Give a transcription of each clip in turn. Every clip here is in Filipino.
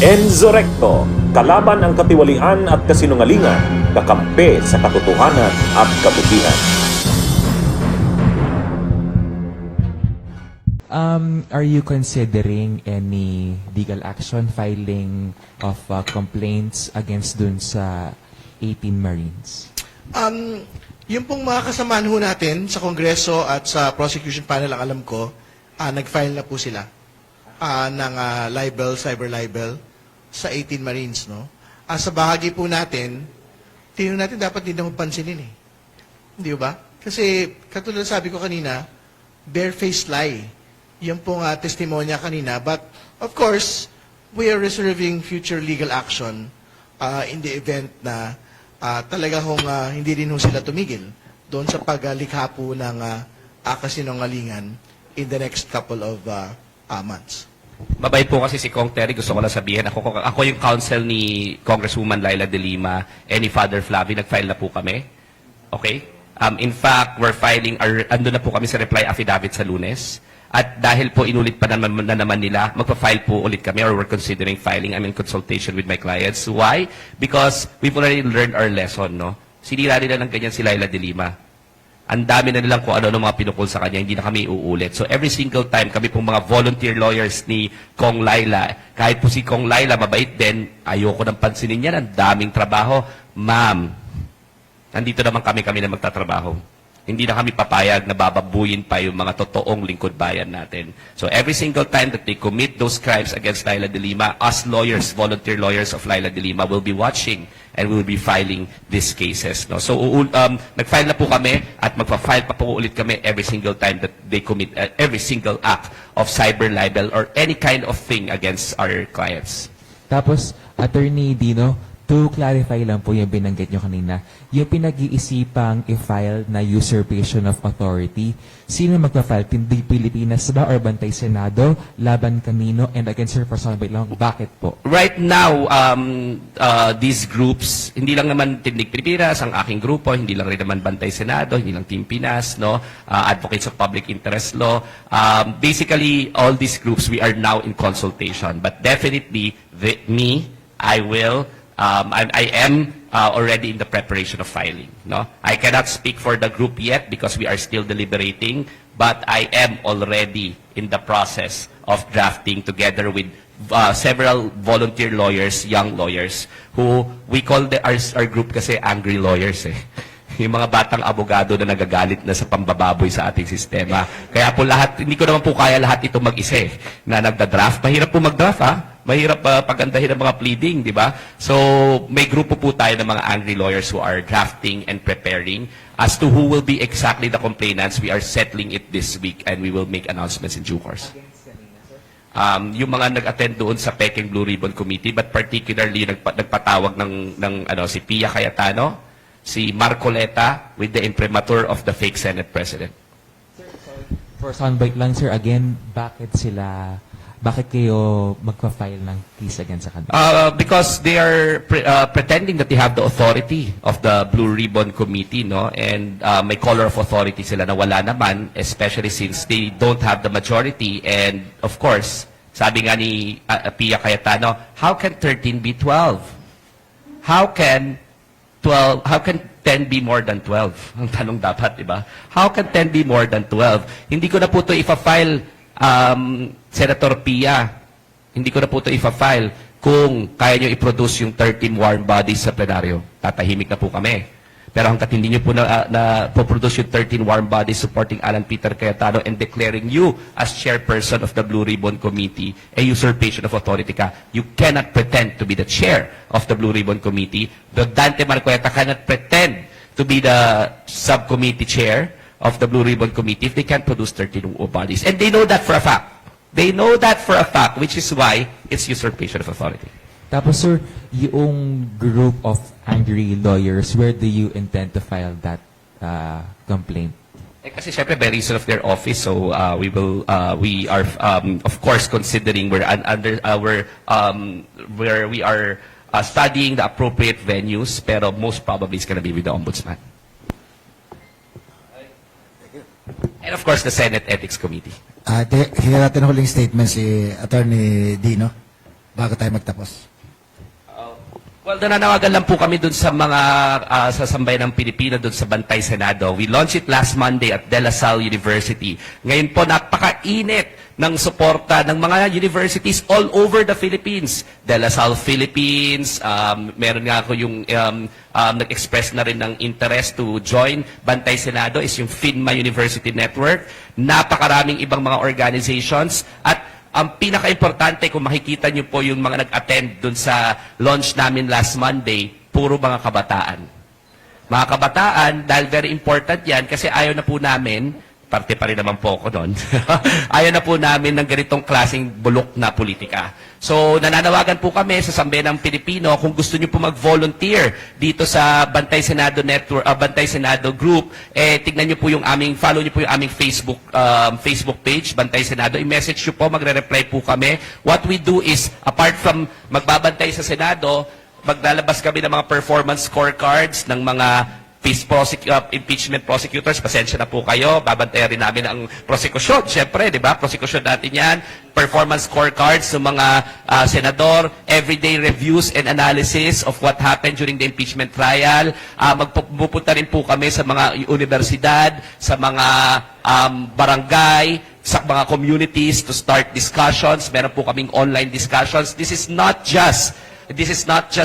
Enzo Recto, kalaban ang katiwalian at kasinungalingan, kakampi sa katotohanan at kabutihan. Are you considering any legal action, filing of complaints against dun sa 18 Marines? Yung pong mga kasamahan ho natin sa Kongreso at sa prosecution panel, ang alam ko, nag-file na po sila ng libel, cyber libel sa 18 Marines. No? Sa bahagi po natin, tingnan natin dapat din naman pansinin eh. Hindi ba? Kasi katulad sabi ko kanina, barefaced lie. Yung pong testimonya kanina. But of course, we are reserving future legal action in the event na talaga hong hindi rin ho sila tumigil doon sa paglikha po ng kasinungalingan in the next couple of months. Mabait po kasi si Kong Terry, gusto ko lang sabihin, ako yung counsel ni Congresswoman Laila De Lima and ni Father Flavie, nag-file na po kami. Okay? In fact, we're filing, ando na po kami sa reply affidavit sa Lunes. At dahil po inulit pa naman nila, magpa-file po ulit kami or we're considering filing. I'm in consultation with my clients. Why? Because we've already learned our lesson, no? Sinira nila ng ganyan si Laila De Lima. Ang dami na nilang kung ano mga pinukul sa kanya, hindi na kami uulit. So every single time, kami pong mga volunteer lawyers ni Kong Laila, kahit po si Kong Laila, mabait din, ayoko nang pansinin niya, ang daming trabaho. Ma'am, nandito naman kami na magtatrabaho. Hindi na kami papayag na bababuyin pa yung mga totoong lingkod bayan natin. So every single time that they commit those crimes against Laila De Lima, us lawyers, volunteer lawyers of Laila De Lima will be watching and will be filing these cases. No? So nag-file na po kami at magpa-file pa po ulit kami every single time that they commit every single act of cyber libel or any kind of thing against our clients. Tapos, Attorney Dino, to clarify lang po yung binanggit nyo kanina, yung pinag-iisipang i-file na usurpation of authority, sino magpa-file? Hindi Pilipinas ba or Bantay Senado, laban kanino, and against Sir Person lang, bakit po? Right now, these groups, hindi lang naman Tindig Pilipinas, ang aking grupo, hindi lang rin naman Bantay Senado, hindi lang Team Pinas, no? Advocates of Public Interest Law. Basically, all these groups, we are now in consultation. But definitely, I am already in the preparation of filing. No, I cannot speak for the group yet because we are still deliberating, but I am already in the process of drafting together with several volunteer lawyers, young lawyers, who we call our group kasi angry lawyers eh. Yung mga batang abogado na nagagalit na sa pambababoy sa ating sistema. Kaya po lahat, hindi ko naman po kaya lahat ito mag-isa eh, na nagda-draft. Mahirap po mag-draft ha. Mahirap pagandahin ang mga pleading, di ba? So, may grupo po tayo ng mga angry lawyers who are drafting and preparing. As to who will be exactly the complainants, we are settling it this week and we will make announcements in due course. Yung mga nag-attend doon sa Peking Blue Ribbon Committee, but particularly nagpatawag ng si Pia Cayetano, si Marcoleta with the imprimatur of the fake Senate President. Sir, sorry. For soundbite lang, sir, again, bakit kayo magpa-file ng case against sa kanila? Because they are pretending that they have the authority of the Blue Ribbon Committee, no? And may color of authority sila na wala naman, especially since they don't have the majority. And of course, sabi nga ni Pia Cayetano, how can 13 be 12? How can 10 be more than 12? Ang tanong dapat, di ba? How can 10 be more than 12? Hindi ko na po ito ipa-file, Senator Pia. Hindi ko na po ito ipa-file kung kaya nyo i-produce yung 13 warm bodies sa plenaryo. Tatahimik na po kami. Pero hanggat hindi nyo po na po-produce yung 13 warm bodies supporting Alan Peter Cayetano and declaring you as chairperson of the Blue Ribbon Committee a usurpation of authority ka, you cannot pretend to be the chair of the Blue Ribbon Committee. The Dante Marcoleta cannot pretend to be the subcommittee chair of the Blue Ribbon Committee if they can't produce 13 bodies. And they know that for a fact. They know that for a fact, which is why it's usurpation of authority. Tapos, sir, yung group of angry lawyers, where do you intend to file that complaint? Kasi syempre by reason of their office, so we are of course considering where we are studying the appropriate venues, pero most probably it's going to be with the Ombudsman. And of course, the Senate Ethics Committee. Hinga natin ang huling statement si Attorney Dino. bago tayo magtapos. Well, nananawagan lang po kami dun sa mga sa sambayan ng Pilipino dun sa Bantay Senado. We launched it last Monday at De La Salle University. Ngayon po, napakainit ng suporta ng mga universities all over the Philippines. De La Salle Philippines, meron nga ako yung nag-express na rin ng interest to join Bantay Senado is yung FINMA University Network. Napakaraming ibang mga organizations at ang pinaka-importante, kung makikita niyo po yung mga nag-attend dun sa launch namin last Monday, puro mga kabataan. Mga kabataan, dahil very important yan, kasi ayaw na po namin, parte pa rin naman po ako doon, ayaw na po namin ng ganitong klaseng bulok na politika. So, nananawagan po kami sa Sambayanang Pilipino kung gusto niyo po mag-volunteer dito sa Bantay Senado Network, Bantay Senado Group, tignan niyo po yung follow niyo po yung aming Facebook page, Bantay Senado. I-message niyo po, magre-reply po kami. What we do is, apart from magbabantay sa Senado, maglalabas kami ng mga performance scorecards ng mga impeachment prosecutors, pasensya na po kayo, babantayan rin namin ang prosekusyon. Siyempre, di ba? Prosekusyon natin yan. Performance scorecards ng mga senador, everyday reviews and analysis of what happened during the impeachment trial. Magpupunta rin po kami sa mga universidad, sa mga barangay, sa mga communities to start discussions. Meron po kaming online discussions. This is not just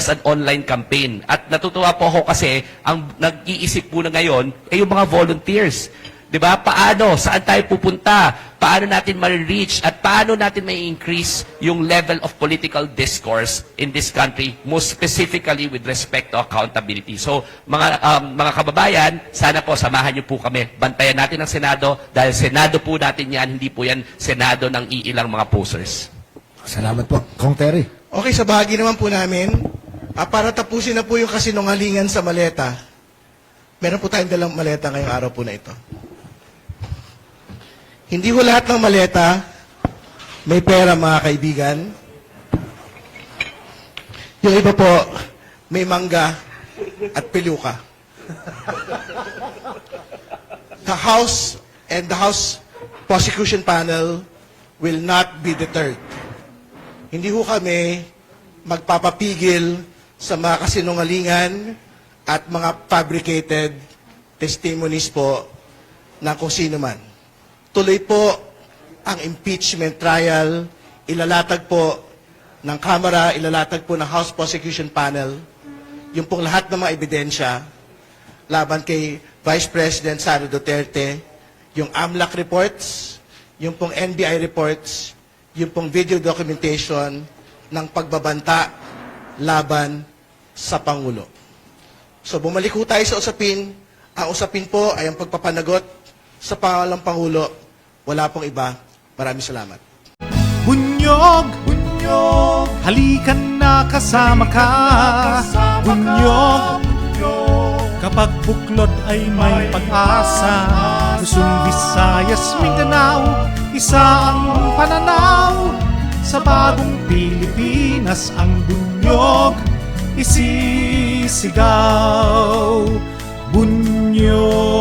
an online campaign. At natutuwa po ako kasi ang nag-iisip po na ngayon ay yung mga volunteers. 'Di ba? Paano? Saan tayo pupunta? Paano natin ma-reach at paano natin mai-increase yung level of political discourse in this country, most specifically with respect to accountability. So, mga kababayan, sana po samahan niyo po kami. Bantayan natin ang Senado dahil Senado po natin 'yan, hindi po 'yan Senado ng iilang mga posers. Salamat po. Kong Terry. Okay, sa bahagi naman po namin, para tapusin na po yung kasinungalingan sa maleta, meron po tayong dalang maleta ngayong araw po na ito. Hindi ho lahat ng maleta may pera, mga kaibigan. Yung iba po, may mangga at peluka. The House and the House Prosecution Panel will not be deterred. Hindi ho kami magpapapigil sa mga kasinungalingan at mga fabricated testimonies po na kung sino man. Tuloy po ang impeachment trial, ilalatag po ng Kamara, ilalatag po ng House Prosecution Panel, yung pong lahat ng mga ebidensya laban kay Vice President Sara Duterte, yung AMLAC reports, yung pong NBI reports, yung pong video documentation ng pagbabanta laban sa Pangulo. So bumalik po tayo sa usapin. Ang usapin po ay ang pagpapanagot sa pangalang Pangulo. Wala pong iba. Maraming salamat. Bunyog, bunyog, halikan na kasama ka. Bunyog, kapag buklod ay may pag-asa. Luzon, Visayas, Mindanao, isa ang pananaw. Sa bagong Pilipinas ang bunyog isisigaw. Bunyog.